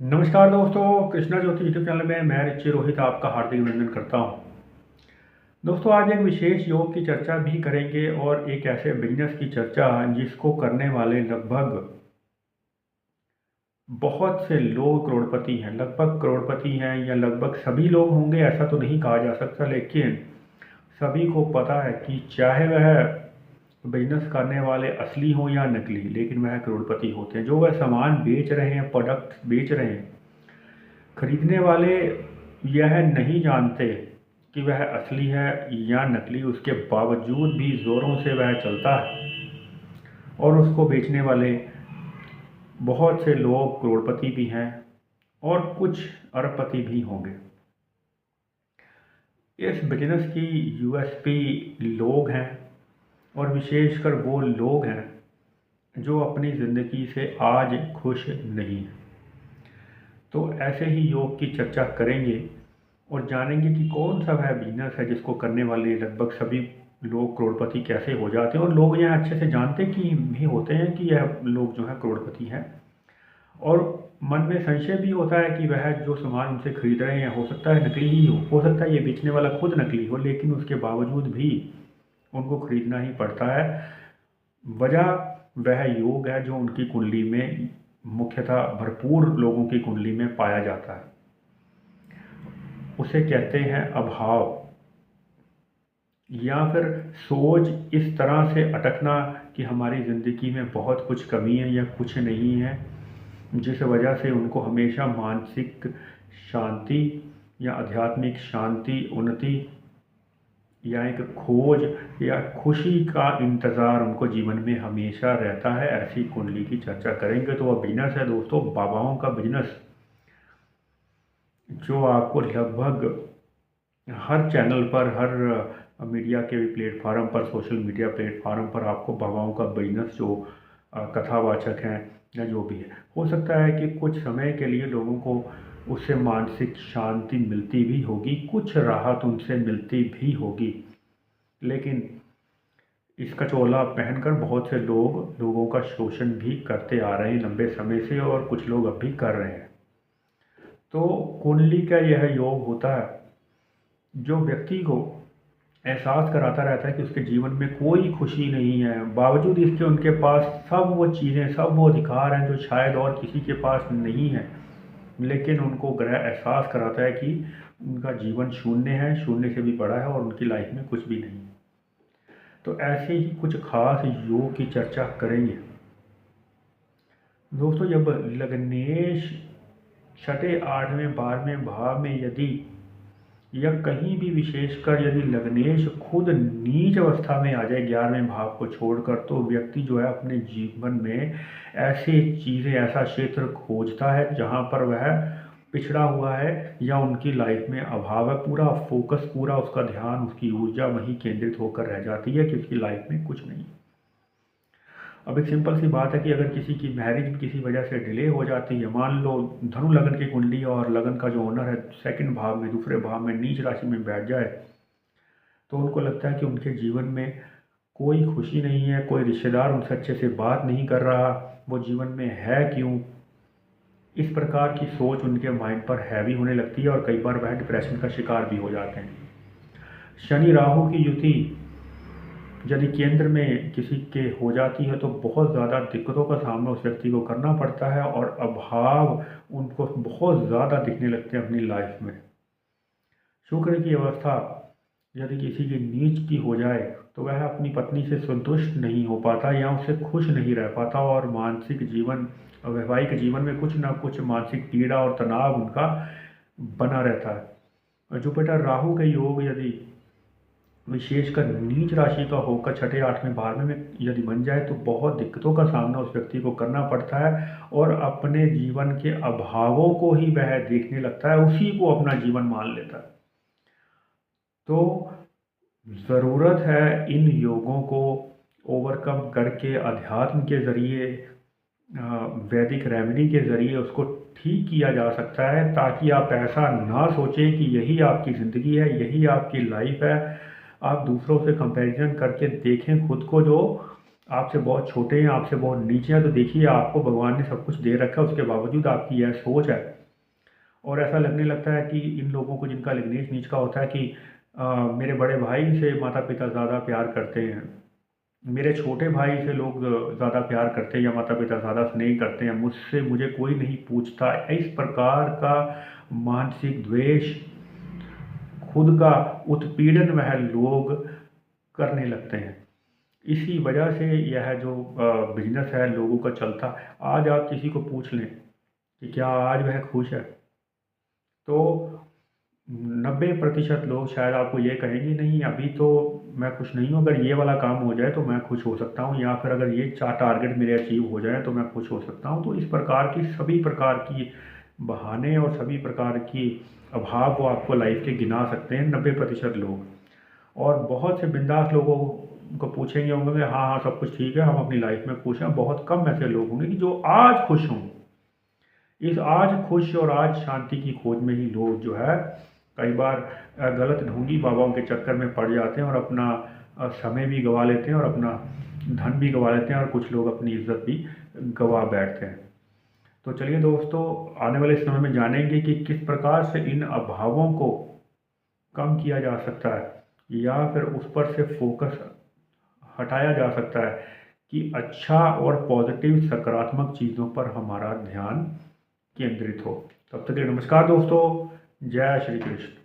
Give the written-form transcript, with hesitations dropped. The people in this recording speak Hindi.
नमस्कार दोस्तों, कृष्णा ज्योति यूट्यूब चैनल में मैं रिची रोहित आपका हार्दिक अभिनंदन करता हूं। दोस्तों, आज एक विशेष योग की चर्चा भी करेंगे और एक ऐसे बिजनेस की चर्चा जिसको करने वाले लगभग बहुत से लोग करोड़पति हैं। लगभग करोड़पति हैं या लगभग सभी लोग होंगे ऐसा तो नहीं कहा जा सकता, लेकिन सभी को पता है कि चाहे वह बिजनेस करने वाले असली हों या नकली, लेकिन वह करोड़पति होते हैं। जो वह सामान बेच रहे हैं, प्रोडक्ट बेच रहे हैं, खरीदने वाले यह नहीं जानते कि वह असली है या नकली, उसके बावजूद भी ज़ोरों से वह चलता है और उसको बेचने वाले बहुत से लोग करोड़पति भी हैं और कुछ अरबपति भी होंगे। इस बिजनेस की यूएसपी लोग हैं और विशेषकर वो लोग हैं जो अपनी ज़िंदगी से आज खुश नहीं हैं। तो ऐसे ही योग की चर्चा करेंगे और जानेंगे कि कौन सा वह बिजनेस है जिसको करने वाले लगभग सभी लोग करोड़पति कैसे हो जाते हैं। और लोग यह अच्छे से जानते कि भी होते हैं कि यह लोग जो है करोड़पति हैं, और मन में संशय भी होता है कि वह जो सामान उनसे खरीद रहे हैं हो सकता है नकली ही हो सकता है ये बेचने वाला खुद नकली हो, लेकिन उसके बावजूद भी उनको खरीदना ही पड़ता है। वजह वह योग है जो उनकी कुंडली में मुख्यतः भरपूर लोगों की कुंडली में पाया जाता है। उसे कहते हैं अभाव, या फिर सोच इस तरह से अटकना कि हमारी ज़िंदगी में बहुत कुछ कमी है या कुछ नहीं है, जिस वजह से उनको हमेशा मानसिक शांति या आध्यात्मिक शांति, उन्नति या एक खोज या खुशी का इंतज़ार उनको जीवन में हमेशा रहता है। ऐसी कुंडली की चर्चा करेंगे। तो वह बिजनेस है दोस्तों, बाबाओं का बिजनेस, जो आपको लगभग हर चैनल पर, हर मीडिया के प्लेटफार्म पर, सोशल मीडिया प्लेटफार्म पर आपको बाबाओं का बिजनेस जो कथावाचक हैं या जो भी है, हो सकता है कि कुछ समय के लिए लोगों को उससे मानसिक शांति मिलती भी होगी, कुछ राहत उनसे मिलती भी होगी, लेकिन इसका चोला पहनकर बहुत से लोगों का शोषण भी करते आ रहे हैं लंबे समय से, और कुछ लोग अब भी कर रहे हैं। तो कुंडली का यह योग होता है जो व्यक्ति को एहसास कराता रहता है कि उसके जीवन में कोई खुशी नहीं है, बावजूद इसके उनके पास सब वो चीज़ें, सब वो अधिकार हैं जो शायद और किसी के पास नहीं है, लेकिन उनको ग्रह एहसास कराता है कि उनका जीवन शून्य है, शून्य से भी बड़ा है और उनकी लाइफ में कुछ भी नहीं। तो ऐसे ही कुछ खास योग की चर्चा करेंगे दोस्तों। जब लग्नेश छठे, 8वें, 12वें भाव में यदि या कहीं भी विशेषकर यदि लग्नेश खुद नीच अवस्था में आ जाए 11वें भाव को छोड़कर, तो व्यक्ति जो है अपने जीवन में ऐसी चीज़ें, ऐसा क्षेत्र खोजता है जहाँ पर वह पिछड़ा हुआ है या उनकी लाइफ में अभाव है। पूरा फोकस, पूरा उसका ध्यान, उसकी ऊर्जा वहीं केंद्रित होकर रह जाती है कि उसकी लाइफ में कुछ नहीं। अब एक सिंपल सी बात है कि अगर किसी की मैरिज किसी वजह से डिले हो जाती है, मान लो धनु लगन की कुंडली और लगन का जो ओनर है सेकंड भाव में, दूसरे भाव में नीच राशि में बैठ जाए, तो उनको लगता है कि उनके जीवन में कोई खुशी नहीं है, कोई रिश्तेदार उनसे अच्छे से बात नहीं कर रहा, वो जीवन में है क्यों। इस प्रकार की सोच उनके माइंड पर हैवी होने लगती है और कई बार वह डिप्रेशन का शिकार भी हो जाते हैं। शनि राहु की युति यदि केंद्र में किसी के हो जाती है तो बहुत ज़्यादा दिक्कतों का सामना उस व्यक्ति को करना पड़ता है और अभाव उनको बहुत ज़्यादा दिखने लगते हैं अपनी लाइफ में। शुक्र की अवस्था यदि किसी की नीच की हो जाए तो वह अपनी पत्नी से संतुष्ट नहीं हो पाता या उससे खुश नहीं रह पाता, और मानसिक जीवन, वैवाहिक जीवन में कुछ ना कुछ मानसिक पीड़ा और तनाव उनका बना रहता है। जुपिटर राहु के योग यदि विशेषकर नीच राशि का होकर छठे, 8वें, 12वें में यदि बन जाए तो बहुत दिक्कतों का सामना उस व्यक्ति को करना पड़ता है और अपने जीवन के अभावों को ही वह देखने लगता है, उसी को अपना जीवन मान लेता है। तो ज़रूरत है इन योगों को ओवरकम करके अध्यात्म के ज़रिए, वैदिक रेमेडी के ज़रिए उसको ठीक किया जा सकता है, ताकि आप ऐसा ना सोचें कि यही आपकी ज़िंदगी है, यही आपकी लाइफ है। आप दूसरों से कंपैरिजन करके देखें खुद को, जो आपसे बहुत छोटे हैं, आपसे बहुत नीचे हैं, तो देखिए आपको भगवान ने सब कुछ दे रखा है, उसके बावजूद आपकी यह सोच है। और ऐसा लगने लगता है कि इन लोगों को, जिनका लिंगनेश नीच का होता है कि मेरे बड़े भाई से माता पिता ज़्यादा प्यार करते हैं, मेरे छोटे भाई से लोग ज़्यादा प्यार करते हैं या माता पिता ज़्यादा स्नेह करते हैं, मुझसे मुझे कोई नहीं पूछता। इस प्रकार का मानसिक द्वेष, खुद का उत्पीड़न वह लोग करने लगते हैं। इसी वजह से यह जो बिजनेस है लोगों का चलता। आज आप किसी को पूछ लें कि क्या आज वह खुश है, तो 90% लोग शायद आपको ये कहेंगे नहीं अभी तो मैं खुश नहीं हूँ, अगर ये वाला काम हो जाए तो मैं खुश हो सकता हूँ, या फिर अगर ये 4 टारगेट मेरे अचीव हो जाए तो मैं खुश हो सकता हूँ। तो इस प्रकार की सभी प्रकार की बहाने और सभी प्रकार की अभाव वो आपको लाइफ के गिना सकते हैं 90% लोग। और बहुत से बिंदास लोगों को पूछेंगे होंगे हाँ हाँ सब कुछ ठीक है, हम अपनी लाइफ में खुश हैं। बहुत कम ऐसे लोग होंगे कि जो आज खुश हों। इस आज खुश और आज शांति की खोज में ही लोग जो है कई बार गलत ढोंगी बाबाओं के चक्कर में पड़ जाते हैं और अपना समय भी गंवा लेते हैं और अपना धन भी गंवा लेते हैं, और कुछ लोग अपनी इज्जत भी गंवा बैठते हैं। तो चलिए दोस्तों, आने वाले समय में जानेंगे कि किस प्रकार से इन अभावों को कम किया जा सकता है या फिर उस पर से फोकस हटाया जा सकता है कि अच्छा और पॉजिटिव सकारात्मक चीज़ों पर हमारा ध्यान केंद्रित हो। तब तक के लिए नमस्कार दोस्तों, जय श्री कृष्ण।